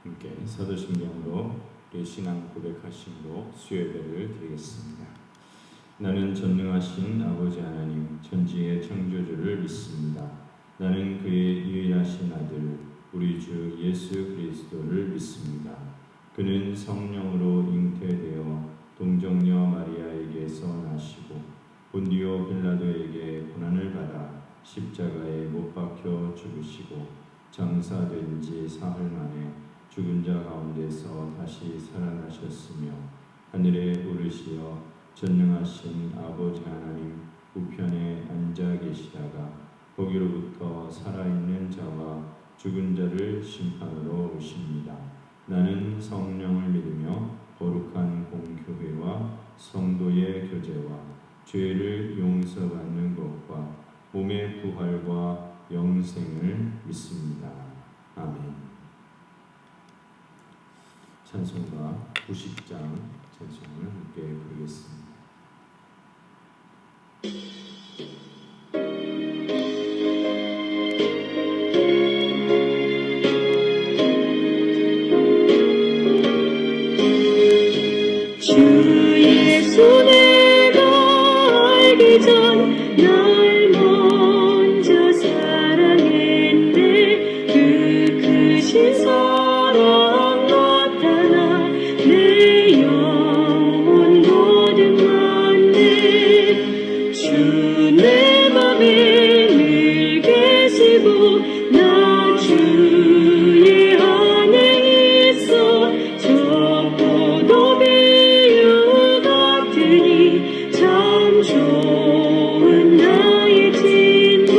함께 사도신경으로 우리 신앙 고백하심으로 수요예배를 드리겠습니다. 나는 전능하신 아버지 하나님 천지의 창조주를 믿습니다. 나는 그의 유일하신 아들 우리 주 예수 그리스도를 믿습니다. 그는 성령으로 잉태되어 동정녀 마리아에게서 나시고 본디오 빌라도에게 고난을 받아 십자가에 못 박혀 죽으시고 장사된 지 사흘 만에 죽은 자 가운데서 다시 살아나셨으며 하늘에 오르시어 전능하신 아버지 하나님 우편에 앉아 계시다가 거기로부터 살아있는 자와 죽은 자를 심판으로 오십니다. 나는 성령을 믿으며 거룩한 공교회와 성도의 교제와 죄를 용서받는 것과 몸의 부활과 영생을 믿습니다. 아멘. 찬송가 90장 찬송을 함께 부르겠습니다. 주 예수 내가 알기 전 날 먼저 사랑했네. 그 크신 사랑 나타나 내 영혼 거듭났네. 주 내 맘에 늘 계시고 나 주의 안에 있어 저 포도비유 같으니 참 좋은 나의 친구.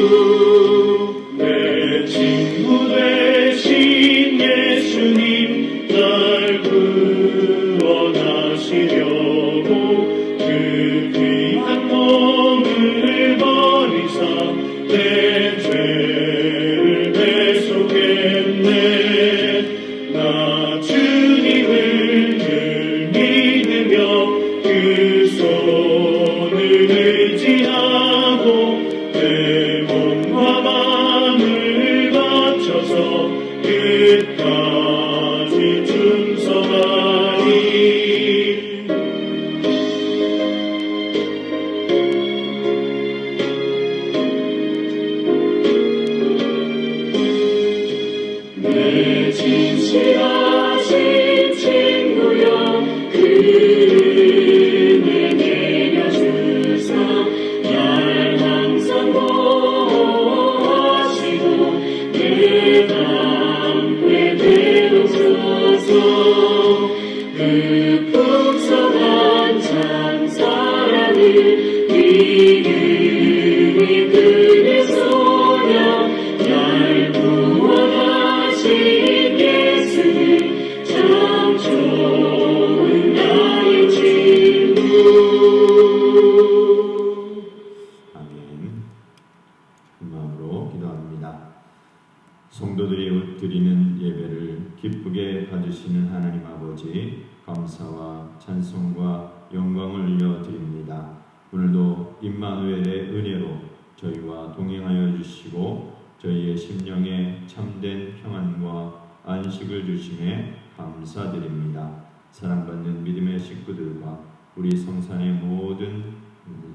내 친구 되신 예수님 날 구원하시려고 그 귀한 몸을 버리사 내 죄를 대속했네. 나 주님을 늘 믿으며 그 손을 의지하고 내 몸과 마음을 바쳐서 끝까지 충성하리. 내 진실하신 친구여 그 은혜 내려주사 날 항상 보호하시고 내 담배 되옵소서. 그 풍성한 참 사랑을 믿음이 그의 소녀 날 구원하신 예수님 참 좋은 나의 친구. 아멘. 큰 마음으로 기도합니다. 성도들이 드리는 예배를 기쁘게 받으시는 하나님 아버지 감사와 찬송과 영광을 올려드립니다. 오늘도 임마누엘의 은혜로 저희와 동행하여 주시고 저희의 심령에 참된 평안과 안식을 주심에 감사드립니다. 사랑받는 믿음의 식구들과 우리 성산의 모든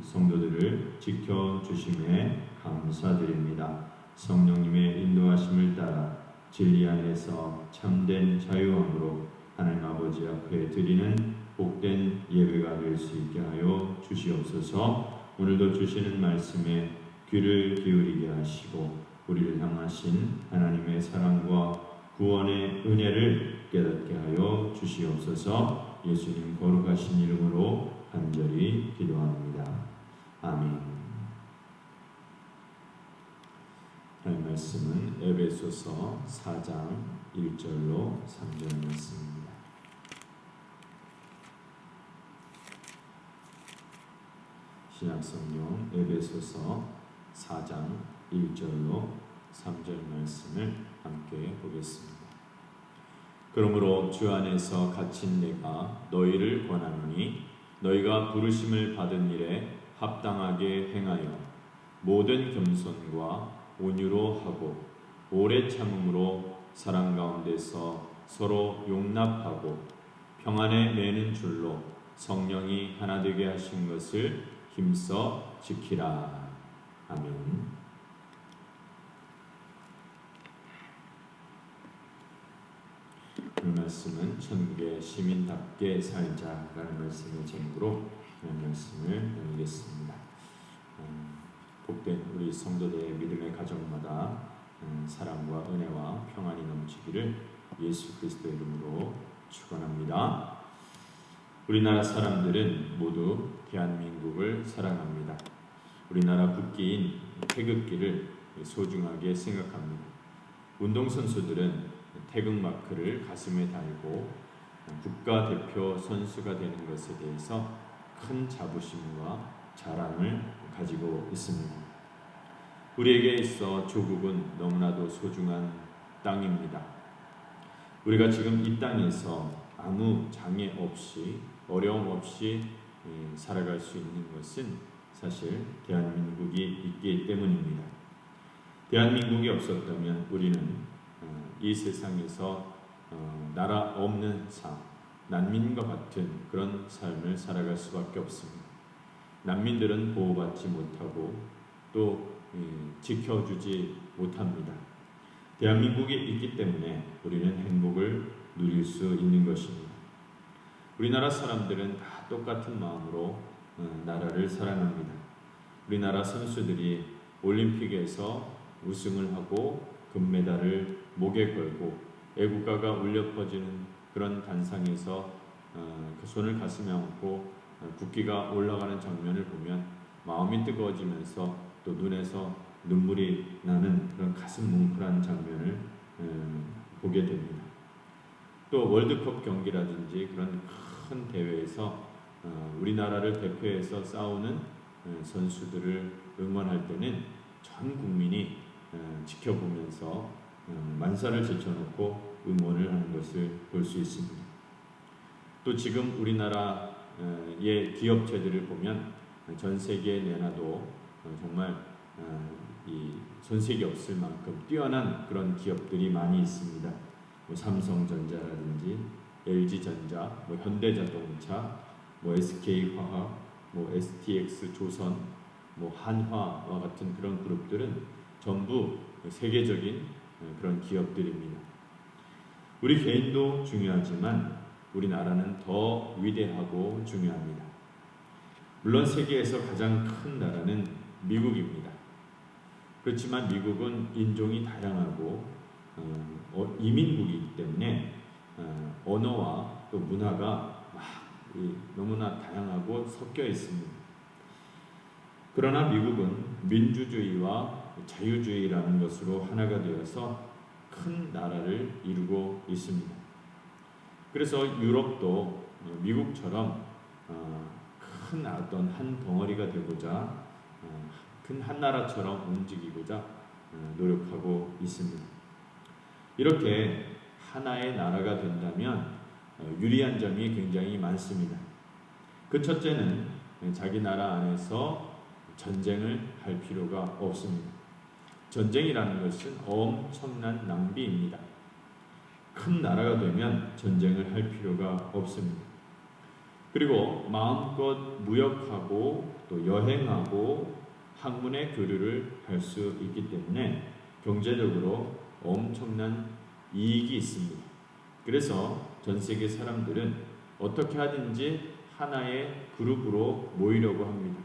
성도들을 지켜주심에 감사드립니다. 성령님의 인도하심을 따라 진리 안에서 참된 자유함으로 하나님 아버지 앞에 드리는 복된 예배가 될 수 있게 하여 주시옵소서. 오늘도 주시는 말씀에 귀를 기울이게 하시고 우리를 향하신 하나님의 사랑과 구원의 은혜를 깨닫게 하여 주시옵소서. 예수님 거룩하신 이름으로 간절히 기도합니다. 아멘. 하나님 말씀은 에베소서 4장 1절로 3절 말씀입니다. 신약성경 에베소서 4장 1절로 3절 말씀을 함께 보겠습니다. 그러므로 주 안에서 갇힌 내가 너희를 권하노니 너희가 부르심을 받은 일에 합당하게 행하여 모든 겸손과 온유로 하고 오래 참음으로 사랑 가운데서 서로 용납하고 평안에 매는 줄로 성령이 하나 되게 하신 것을 힘써 지키라. 아멘. 이 말씀은 천국의 시민답게 살자라는 말씀의 제목으로 말씀을 나누겠습니다. 복된 우리 성도들의 믿음의 가정마다 사랑과 은혜와 평안이 넘치기를 예수 그리스도의 이름으로 축원합니다. 우리나라 사람들은 모두 대한민국을 사랑합니다. 우리나라 국기인 태극기를 소중하게 생각합니다. 운동선수들은 태극마크를 가슴에 달고 국가대표 선수가 되는 것에 대해서 큰 자부심과 자랑을 가지고 있습니다. 우리에게 있어 조국은 너무나도 소중한 땅입니다. 우리가 지금 이 땅에서 아무 장애 없이 어려움 없이 살아갈 수 있는 것은 사실 대한민국이 있기 때문입니다. 대한민국이 없었다면 우리는 이 세상에서 나라 없는 삶, 난민과 같은 그런 삶을 살아갈 수밖에 없습니다. 난민들은 보호받지 못하고 또 지켜주지 못합니다. 대한민국이 있기 때문에 우리는 행복을 누릴 수 있는 것입니다. 우리나라 사람들은 다 똑같은 마음으로 나라를 사랑합니다. 우리나라 선수들이 올림픽에서 우승을 하고 금메달을 목에 걸고 애국가가 울려 퍼지는 그런 단상에서 그 손을 가슴에 얹고 국기가 올라가는 장면을 보면 마음이 뜨거워지면서 또 눈에서 눈물이 나는 그런 가슴 뭉클한 장면을 보게 됩니다. 또 월드컵 경기라든지 그런 큰 대회에서 우리나라를 대표해서 싸우는 선수들을 응원할 때는 전 국민이 지켜보면서 만사를 제쳐놓고 응원을 하는 것을 볼 수 있습니다. 또 지금 우리나라의 기업체들을 보면 전 세계에 내놔도 정말 이 손색이 없을 만큼 뛰어난 그런 기업들이 많이 있습니다. 뭐 삼성전자라든지 LG전자, 뭐 현대자동차, 뭐 SK화학, 뭐 STX조선, 뭐 한화와 같은 그런 그룹들은 전부 세계적인 그런 기업들입니다. 우리 개인도 중요하지만 우리나라는 더 위대하고 중요합니다. 물론 세계에서 가장 큰 나라는 미국입니다. 그렇지만 미국은 인종이 다양하고 이민국이기 때문에 언어와 또 문화가 너무나 다양하고 섞여 있습니다. 그러나 미국은 민주주의와 자유주의라는 것으로 하나가 되어서 큰 나라를 이루고 있습니다. 그래서 유럽도 미국처럼 큰 어떤 한 덩어리가 되고자 큰 한 나라처럼 움직이고자 노력하고 있습니다. 이렇게 하나의 나라가 된다면 유리한 점이 굉장히 많습니다. 그 첫째는 자기 나라 안에서 전쟁을 할 필요가 없습니다. 전쟁이라는 것은 엄청난 낭비입니다. 큰 나라가 되면 전쟁을 할 필요가 없습니다. 그리고 마음껏 무역하고 또 여행하고 학문의 교류를 할 수 있기 때문에 경제적으로 엄청난 이익이 있습니다. 그래서 전 세계 사람들은 어떻게 하든지 하나의 그룹으로 모이려고 합니다.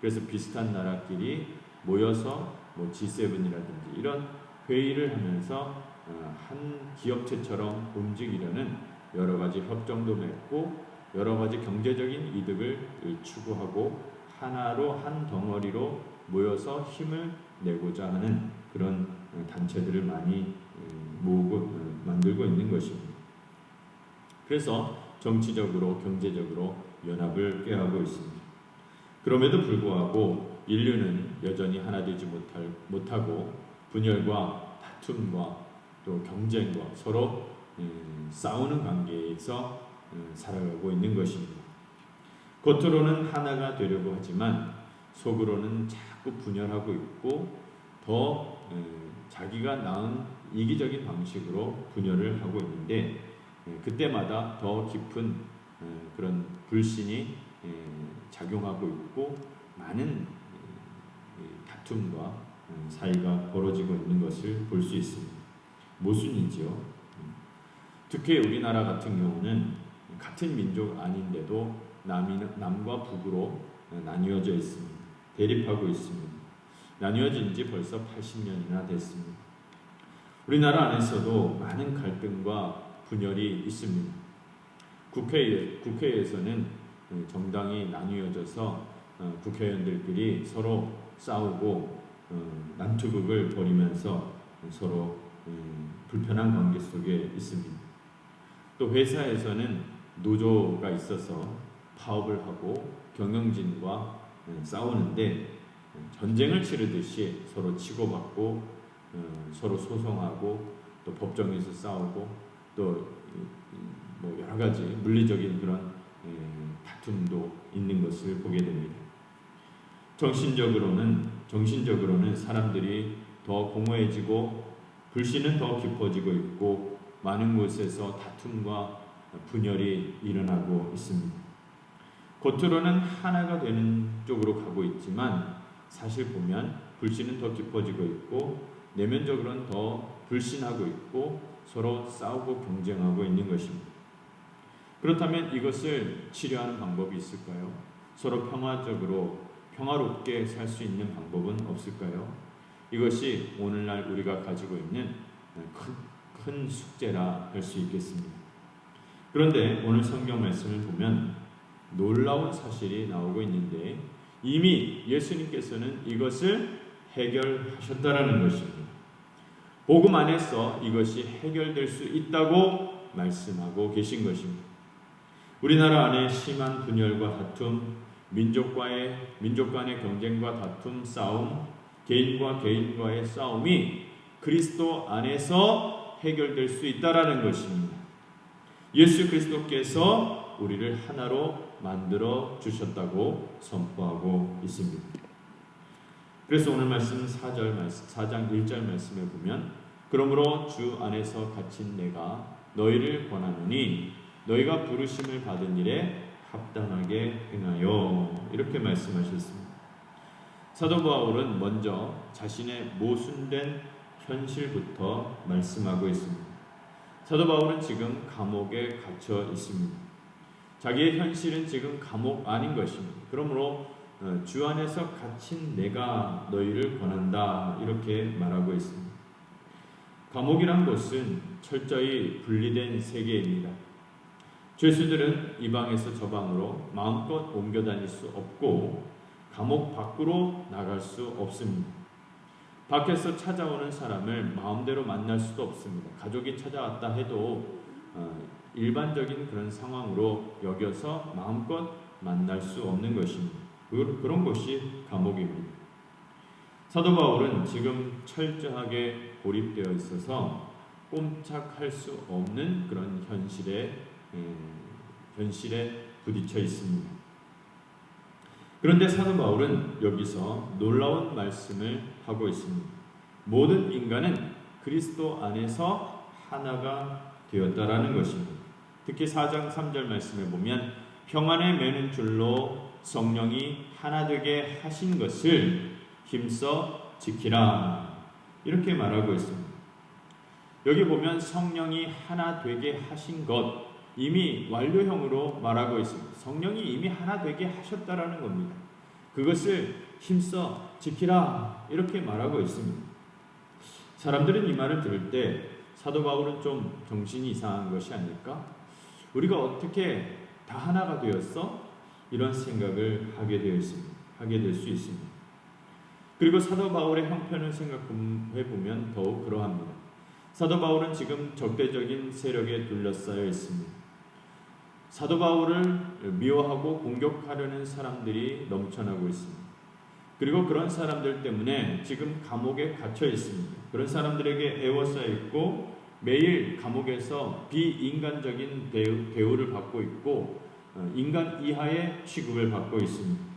그래서 비슷한 나라끼리 모여서 뭐 G7이라든지 이런 회의를 하면서 한 기업체처럼 움직이려는 여러 가지 협정도 맺고 여러 가지 경제적인 이득을 추구하고 하나로 한 덩어리로 모여서 힘을 내고자 하는 그런 단체들을 많이 모으고 만들고 있는 것입니다. 그래서 정치적으로 경제적으로 연합을 꾀하고 있습니다. 그럼에도 불구하고 인류는 여전히 하나 되지 못하고 분열과 다툼과 또 경쟁과 서로 싸우는 관계에서 살아가고 있는 것입니다. 겉으로는 하나가 되려고 하지만 속으로는 자꾸 분열하고 있고 더 자기가 낳은 이기적인 방식으로 분열을 하고 있는데 그때마다 더 깊은 그런 불신이 작용하고 있고 많은 다툼과 사이가 벌어지고 있는 것을 볼 수 있습니다. 모순이지요. 특히 우리나라 같은 경우는 같은 민족 아닌데도 남과 북으로 나뉘어져 있습니다. 대립하고 있습니다. 나뉘어진 지 벌써 80년이나 됐습니다. 우리나라 안에서도 많은 갈등과 분열이 있습니다. 국회에서는 정당이 나뉘어져서 국회의원들끼리 서로 싸우고 난투극을 벌이면서 서로 불편한 관계 속에 있습니다. 또 회사에서는 노조가 있어서 파업을 하고 경영진과 싸우는데 전쟁을 치르듯이 서로 치고받고 서로 소송하고 또 법정에서 싸우고 또 여러 가지 물리적인 그런 다툼도 있는 것을 보게 됩니다. 정신적으로는 사람들이 더 공허해지고 불신은 더 깊어지고 있고 많은 곳에서 다툼과 분열이 일어나고 있습니다. 겉으로는 하나가 되는 쪽으로 가고 있지만 사실 보면 불신은 더 깊어지고 있고 내면적으로는 더 불신하고 있고 서로 싸우고 경쟁하고 있는 것입니다. 그렇다면 이것을 치료하는 방법이 있을까요? 서로 평화롭게 살 수 있는 방법은 없을까요? 이것이 오늘날 우리가 가지고 있는 큰 숙제라 할 수 있겠습니다. 그런데 오늘 성경 말씀을 보면 놀라운 사실이 나오고 있는데 이미 예수님께서는 이것을 해결하셨다라는 것입니다. 복음 안에서 이것이 해결될 수 있다고 말씀하고 계신 것입니다. 우리나라 안에 심한 분열과 다툼, 민족 간의 경쟁과 다툼, 싸움, 개인과 개인과의 싸움이 그리스도 안에서 해결될 수 있다라는 것입니다. 예수 그리스도께서 우리를 하나로 만들어 주셨다고 선포하고 있습니다. 그래서 오늘 말씀 4장 1절 말씀에 보면 그러므로 주 안에서 갇힌 내가 너희를 권하노니 너희가 부르심을 받은 일에 합당하게 행하여 이렇게 말씀하셨습니다. 사도 바울은 먼저 자신의 모순된 현실부터 말씀하고 있습니다. 사도 바울은 지금 감옥에 갇혀 있습니다. 자기의 현실은 지금 감옥 아닌 것입니다. 그러므로 주 안에서 갇힌 내가 너희를 권한다 이렇게 말하고 있습니다. 감옥이란 것은 철저히 분리된 세계입니다. 죄수들은 이 방에서 저 방으로 마음껏 옮겨 다닐 수 없고 감옥 밖으로 나갈 수 없습니다. 밖에서 찾아오는 사람을 마음대로 만날 수도 없습니다. 가족이 찾아왔다 해도 일반적인 그런 상황으로 여겨서 마음껏 만날 수 없는 것입니다. 그런 것이 감옥입니다. 사도 바울은 지금 철저하게 고립되어 있어서 꼼짝할 수 없는 그런 현실에 부딪혀 있습니다. 그런데 사도 바울은 여기서 놀라운 말씀을 하고 있습니다. 모든 인간은 그리스도 안에서 하나가 되었다라는 것입니다. 특히 4장 3절 말씀에 보면 평안에 매는 줄로 성령이 하나 되게 하신 것을 힘써 지키라 이렇게 말하고 있습니다. 여기 보면 성령이 하나 되게 하신 것 이미 완료형으로 말하고 있습니다. 성령이 이미 하나 되게 하셨다라는 겁니다. 그것을 힘써 지키라 이렇게 말하고 있습니다. 사람들은 이 말을 들을 때 사도 바울은 좀 정신이 이상한 것이 아닐까? 우리가 어떻게 다 하나가 되었어? 이런 생각을 하게 될 수 있습니다. 그리고 사도 바울의 형편을 생각해 보면 더욱 그러합니다. 사도 바울은 지금 적대적인 세력에 둘러싸여 있습니다. 사도 바울을 미워하고 공격하려는 사람들이 넘쳐나고 있습니다. 그리고 그런 사람들 때문에 지금 감옥에 갇혀 있습니다. 그런 사람들에게 애워싸여 있고 매일 감옥에서 비인간적인 대우를 받고 있고 인간 이하의 취급을 받고 있습니다.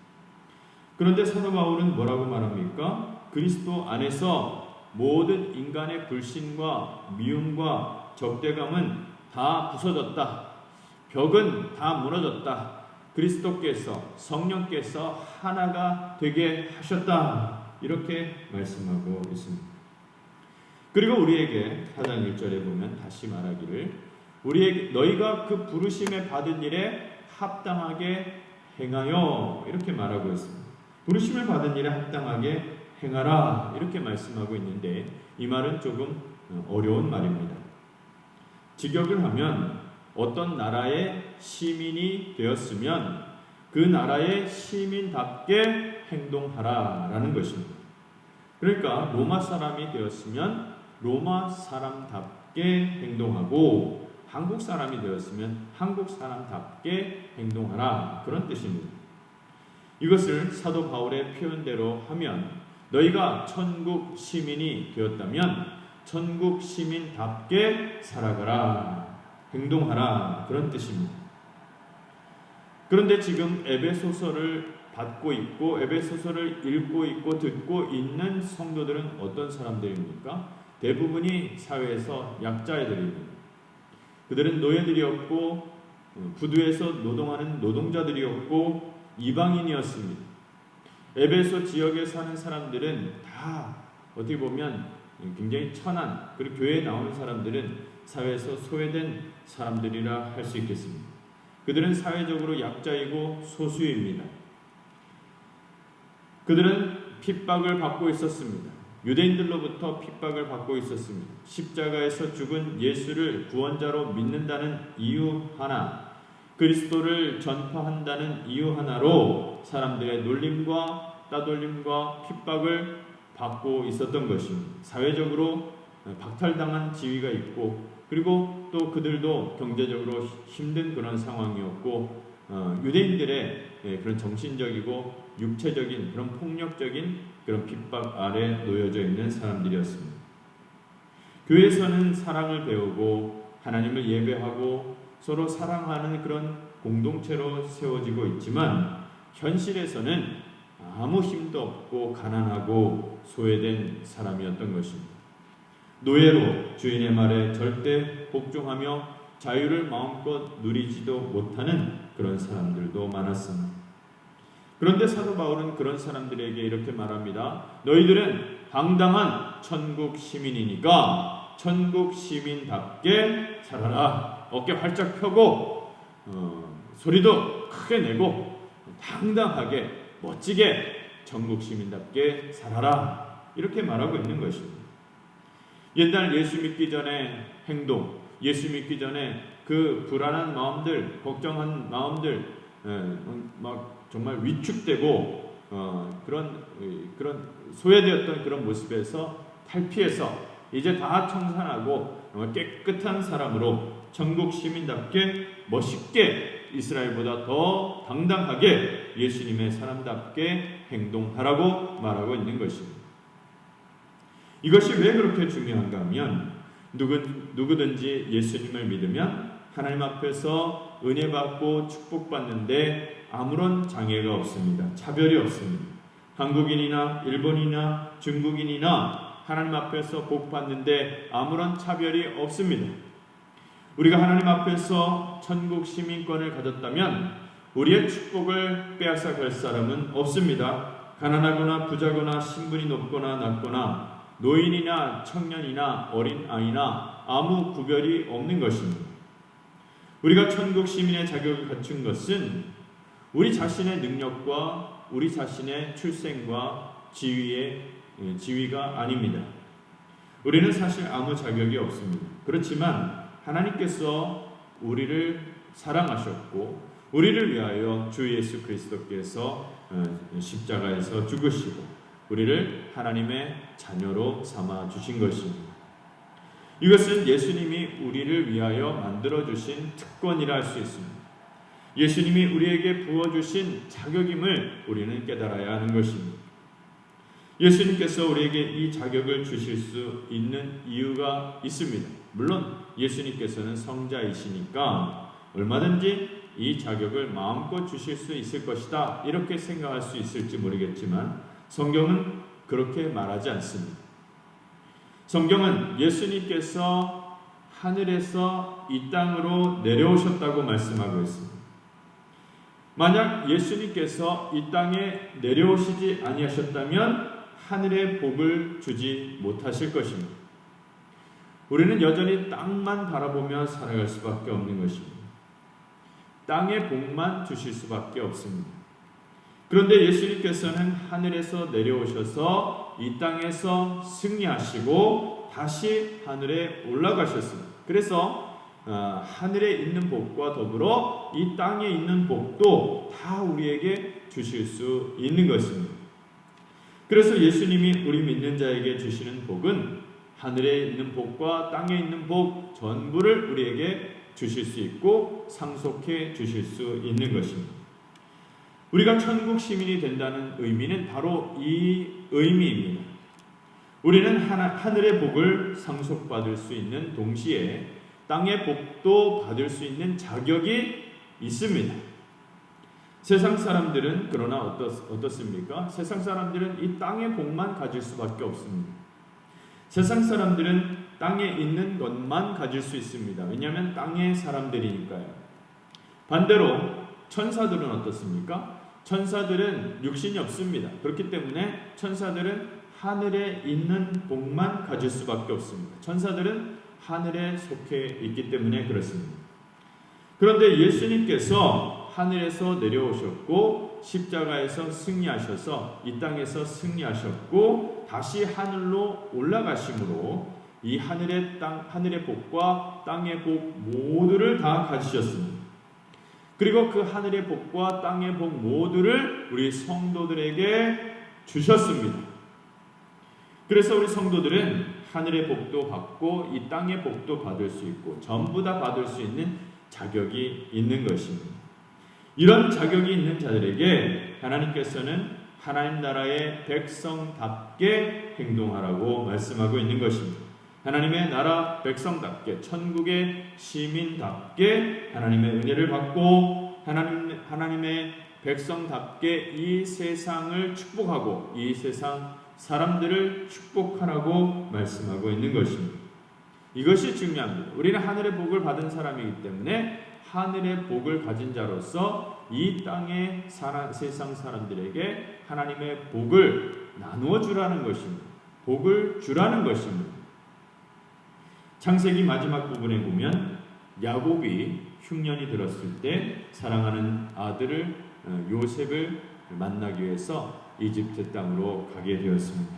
그런데 사도 바울은 뭐라고 말합니까? 그리스도 안에서 모든 인간의 불신과 미움과 적대감은 다 부서졌다. 벽은 다 무너졌다. 그리스도께서 성령께서 하나가 되게 하셨다. 이렇게 말씀하고 있습니다. 그리고 우리에게 4장 1절에 보면 다시 말하기를 우리에게 너희가 그 부르심에 받은 일에 합당하게 행하여 이렇게 말하고 있습니다. 부르심을 받은 일에 합당하게 행하라 이렇게 말씀하고 있는데 이 말은 조금 어려운 말입니다. 직역을 하면 어떤 나라의 시민이 되었으면 그 나라의 시민답게 행동하라라는 것입니다. 그러니까 로마 사람이 되었으면 로마 사람답게 행동하고 한국 사람이 되었으면 한국 사람답게 행동하라 그런 뜻입니다. 이것을 사도 바울의 표현대로 하면 너희가 천국 시민이 되었다면 천국 시민답게 살아가라 행동하라 그런 뜻입니다. 그런데 지금 에베소서를 받고 있고 에베소서를 읽고 있고 듣고 있는 성도들은 어떤 사람들입니까? 대부분이 사회에서 약자애들입니다. 그들은 노예들이었고 부두에서 노동하는 노동자들이었고 이방인이었습니다. 에베소 지역에 사는 사람들은 다 어떻게 보면 굉장히 천한 그리고 교회에 나오는 사람들은 사회에서 소외된 사람들이라 할 수 있겠습니다. 그들은 사회적으로 약자이고 소수입니다. 그들은 핍박을 받고 있었습니다. 유대인들로부터 핍박을 받고 있었습니다. 십자가에서 죽은 예수를 구원자로 믿는다는 이유 하나, 그리스도를 전파한다는 이유 하나로 사람들의 놀림과 따돌림과 핍박을 받고 있었던 것입니다. 사회적으로 박탈당한 지위가 있고 그리고 또 그들도 경제적으로 힘든 그런 상황이었고 유대인들의 그런 정신적이고 육체적인 그런 폭력적인 그런 핍박 아래 놓여져 있는 사람들이었습니다. 교회에서는 사랑을 배우고 하나님을 예배하고 서로 사랑하는 그런 공동체로 세워지고 있지만 현실에서는 아무 힘도 없고 가난하고 소외된 사람이었던 것입니다. 노예로 주인의 말에 절대 복종하며 자유를 마음껏 누리지도 못하는 그런 사람들도 많았습니다. 그런데 사도 바울은 그런 사람들에게 이렇게 말합니다. 너희들은 당당한 천국 시민이니까 천국 시민답게 살아라. 어깨 활짝 펴고 소리도 크게 내고 당당하게 멋지게 천국 시민답게 살아라. 이렇게 말하고 있는 것입니다. 옛날 예수 믿기 전에 행동, 예수 믿기 전에 그 불안한 마음들, 걱정한 마음들, 막 정말 위축되고 그런 소외되었던 그런 모습에서 탈피해서 이제 다 청산하고 깨끗한 사람으로 천국 시민답게 멋있게 이스라엘보다 더 당당하게 예수님의 사람답게 행동하라고 말하고 있는 것입니다. 이것이 왜 그렇게 중요한가 하면 누구든지 예수님을 믿으면 하나님 앞에서 은혜 받고 축복받는데 아무런 장애가 없습니다. 차별이 없습니다. 한국인이나 일본이나 중국인이나 하나님 앞에서 복 받는데 아무런 차별이 없습니다. 우리가 하나님 앞에서 천국 시민권을 가졌다면 우리의 축복을 빼앗아 갈 사람은 없습니다. 가난하거나 부자거나 신분이 높거나 낮거나 노인이나 청년이나 어린아이나 아무 구별이 없는 것입니다. 우리가 천국 시민의 자격을 갖춘 것은 우리 자신의 능력과 우리 자신의 출생과 지위가 아닙니다. 우리는 사실 아무 자격이 없습니다. 그렇지만 하나님께서 우리를 사랑하셨고 우리를 위하여 주 예수 그리스도께서 십자가에서 죽으시고 우리를 하나님의 자녀로 삼아 주신 것입니다. 이것은 예수님이 우리를 위하여 만들어 주신 특권이라 할 수 있습니다. 예수님이 우리에게 부어주신 자격임을 우리는 깨달아야 하는 것입니다. 예수님께서 우리에게 이 자격을 주실 수 있는 이유가 있습니다. 물론 예수님께서는 성자이시니까 얼마든지 이 자격을 마음껏 주실 수 있을 것이다 이렇게 생각할 수 있을지 모르겠지만 성경은 그렇게 말하지 않습니다. 성경은 예수님께서 하늘에서 이 땅으로 내려오셨다고 말씀하고 있습니다. 만약 예수님께서 이 땅에 내려오시지 아니하셨다면 하늘의 복을 주지 못하실 것입니다. 우리는 여전히 땅만 바라보며 살아갈 수밖에 없는 것입니다. 땅의 복만 주실 수밖에 없습니다. 그런데 예수님께서는 하늘에서 내려오셔서 이 땅에서 승리하시고 다시 하늘에 올라가셨습니다. 그래서 하늘에 있는 복과 더불어 이 땅에 있는 복도 다 우리에게 주실 수 있는 것입니다. 그래서 예수님이 우리 믿는 자에게 주시는 복은 하늘에 있는 복과 땅에 있는 복 전부를 우리에게 주실 수 있고 상속해 주실 수 있는 것입니다. 우리가 천국 시민이 된다는 의미는 바로 이 의미입니다. 우리는 하늘의 복을 상속받을 수 있는 동시에 땅의 복도 받을 수 있는 자격이 있습니다. 세상 사람들은 그러나 어떻습니까? 세상 사람들은 이 땅의 복만 가질 수밖에 없습니다. 세상 사람들은 땅에 있는 것만 가질 수 있습니다. 왜냐하면 땅의 사람들이니까요. 반대로 천사들은 어떻습니까? 천사들은 육신이 없습니다. 그렇기 때문에 천사들은 하늘에 있는 복만 가질 수밖에 없습니다. 천사들은 하늘에 속해 있기 때문에 그렇습니다. 그런데 예수님께서 하늘에서 내려오셨고 십자가에서 승리하셔서 이 땅에서 승리하셨고 다시 하늘로 올라가심으로 이 하늘의 복과 땅의 복 모두를 다 가지셨습니다. 그리고 그 하늘의 복과 땅의 복 모두를 우리 성도들에게 주셨습니다. 그래서 우리 성도들은 하늘의 복도 받고 이 땅의 복도 받을 수 있고 전부 다 받을 수 있는 자격이 있는 것입니다. 이런 자격이 있는 자들에게 하나님께서는 하나님 나라의 백성답게 행동하라고 말씀하고 있는 것입니다. 하나님의 나라 백성답게 천국의 시민답게 하나님의 은혜를 받고 하나님의 백성답게 이 세상을 축복하고 이 세상 사람들을 축복하라고 말씀하고 있는 것입니다. 이것이 중요합니다. 우리는 하늘의 복을 받은 사람이기 때문에 하늘의 복을 가진 자로서 이 땅의 세상 사람들에게 하나님의 복을 나누어 주라는 것입니다. 복을 주라는 것입니다. 창세기 마지막 부분에 보면 야곱이 흉년이 들었을 때 사랑하는 아들을 요셉을 만나기 위해서 이집트 땅으로 가게 되었습니다.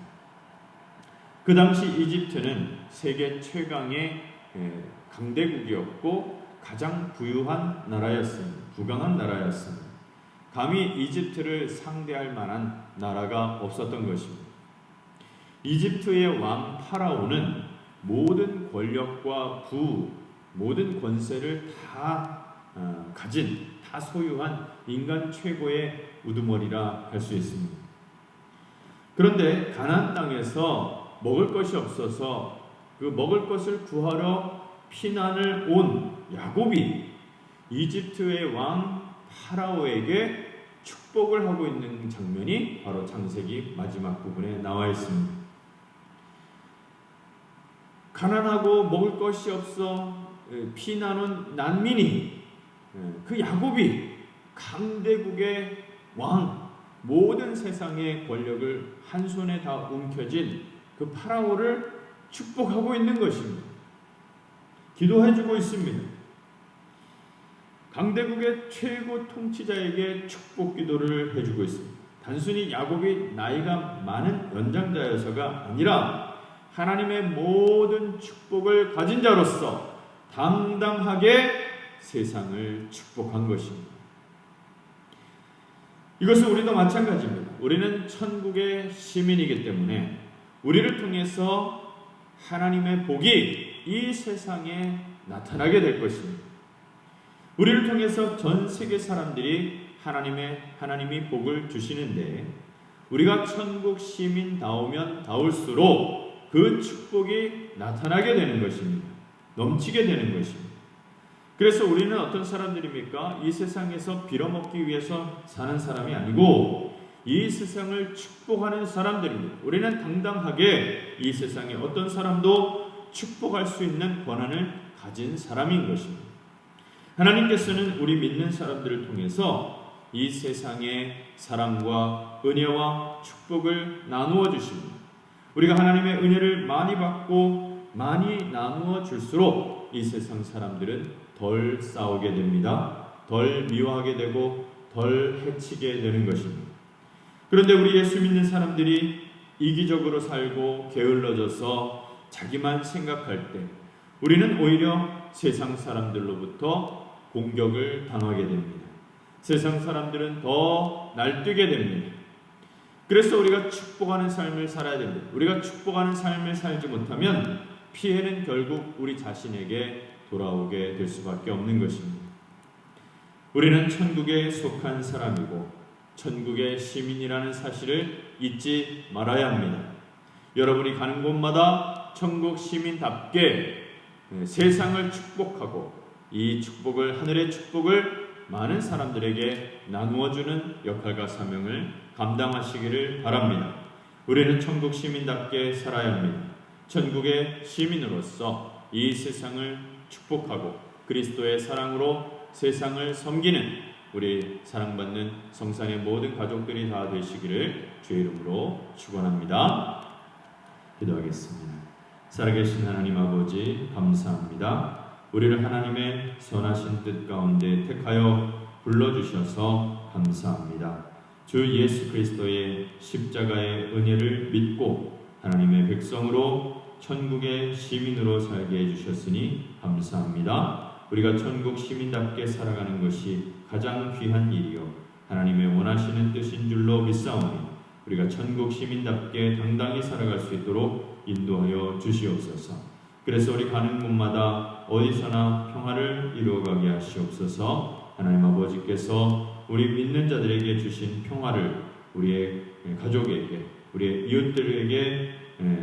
그 당시 이집트는 세계 최강의 강대국이었고 가장 부유한 나라였습니다. 부강한 나라였습니다. 감히 이집트를 상대할 만한 나라가 없었던 것입니다. 이집트의 왕 파라오는 모든 권력과 모든 권세를 다 가진, 다 소유한 인간 최고의 우두머리라 할 수 있습니다. 그런데 가나안 땅에서 먹을 것이 없어서 그 먹을 것을 구하러 피난을 온 야곱이 이집트의 왕 파라오에게 축복을 하고 있는 장면이 바로 창세기 마지막 부분에 나와 있습니다. 가난하고 먹을 것이 없어 피난 온 난민이 그 야곱이 강대국의 왕, 모든 세상의 권력을 한 손에 다 움켜쥔 그 파라오를 축복하고 있는 것입니다. 기도해주고 있습니다. 강대국의 최고 통치자에게 축복 기도를 해주고 있습니다. 단순히 야곱이 나이가 많은 연장자여서가 아니라 하나님의 모든 축복을 가진 자로서 당당하게 세상을 축복한 것입니다. 이것은 우리도 마찬가지입니다. 우리는 천국의 시민이기 때문에 우리를 통해서 하나님의 복이 이 세상에 나타나게 될 것입니다. 우리를 통해서 전 세계 사람들이 하나님이 복을 주시는데 우리가 천국 시민다우면 다울수록 그 축복이 나타나게 되는 것입니다. 넘치게 되는 것입니다. 그래서 우리는 어떤 사람들입니까? 이 세상에서 빌어먹기 위해서 사는 사람이 아니고 이 세상을 축복하는 사람들입니다. 우리는 당당하게 이 세상에 어떤 사람도 축복할 수 있는 권한을 가진 사람인 것입니다. 하나님께서는 우리 믿는 사람들을 통해서 이 세상에 사랑과 은혜와 축복을 나누어 주십니다. 우리가 하나님의 은혜를 많이 받고 많이 나누어 줄수록 이 세상 사람들은 덜 싸우게 됩니다. 덜 미워하게 되고 덜 해치게 되는 것입니다. 그런데 우리 예수 믿는 사람들이 이기적으로 살고 게을러져서 자기만 생각할 때 우리는 오히려 세상 사람들로부터 공격을 당하게 됩니다. 세상 사람들은 더 날뛰게 됩니다. 그래서 우리가 축복하는 삶을 살아야 됩니다. 우리가 축복하는 삶을 살지 못하면 피해는 결국 우리 자신에게 돌아오게 될 수밖에 없는 것입니다. 우리는 천국에 속한 사람이고 천국의 시민이라는 사실을 잊지 말아야 합니다. 여러분이 가는 곳마다 천국 시민답게 세상을 축복하고 이 축복을, 하늘의 축복을 많은 사람들에게 나누어주는 역할과 사명을 감당하시기를 바랍니다. 우리는 천국 시민답게 살아야 합니다. 천국의 시민으로서 이 세상을 축복하고 그리스도의 사랑으로 세상을 섬기는 우리 사랑받는 성산의 모든 가족들이 다 되시기를 주의 이름으로 축원합니다. 기도하겠습니다. 살아계신 하나님 아버지 감사합니다. 우리를 하나님의 선하신 뜻 가운데 택하여 불러주셔서 감사합니다. 주 예수 그리스도의 십자가의 은혜를 믿고 하나님의 백성으로 천국의 시민으로 살게 해주셨으니 감사합니다. 우리가 천국 시민답게 살아가는 것이 가장 귀한 일이요 하나님의 원하시는 뜻인 줄로 믿사오니 우리가 천국 시민답게 당당히 살아갈 수 있도록 인도하여 주시옵소서. 그래서 우리 가는 곳마다 어디서나 평화를 이루어가게 하시옵소서. 하나님 아버지께서 우리 믿는 자들에게 주신 평화를 우리의 가족에게, 우리의 이웃들에게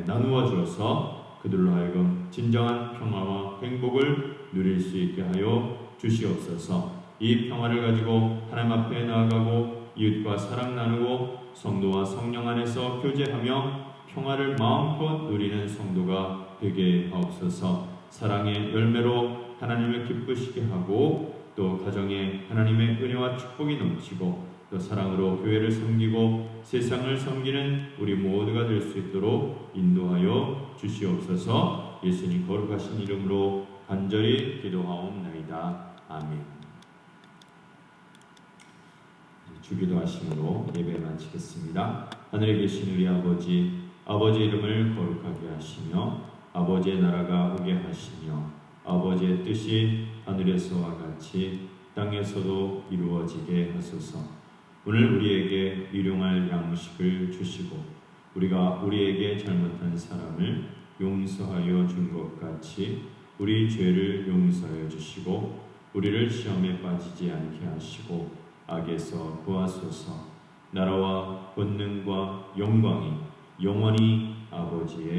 나누어 주어서 그들로 하여금 진정한 평화와 행복을 누릴 수 있게 하여 주시옵소서. 이 평화를 가지고 하나님 앞에 나아가고 이웃과 사랑 나누고 성도와 성령 안에서 교제하며 평화를 마음껏 누리는 성도가 되게 하옵소서. 사랑의 열매로 하나님을 기쁘시게 하고 또 가정에 하나님의 은혜와 축복이 넘치고 또 사랑으로 교회를 섬기고 세상을 섬기는 우리 모두가 될 수 있도록 인도하여 주시옵소서. 예수님 거룩하신 이름으로 간절히 기도하옵나이다. 아멘. 주기도하심으로 예배 마치겠습니다. 하늘에 계신 우리 아버지, 아버지의 이름을 거룩하게 하시며 아버지의 나라가 오게 하시며 아버지의 뜻이 하늘에서와 같이 땅에서도 이루어지게 하소서. 오늘 우리에게 일용할 양식을 주시고 우리가 우리에게 잘못한 사람을 용서하여 준 것 같이 우리 죄를 용서하여 주시고 우리를 시험에 빠지지 않게 하시고 악에서 구하소서. 나라와 권능과 영광이 영원히 아버지의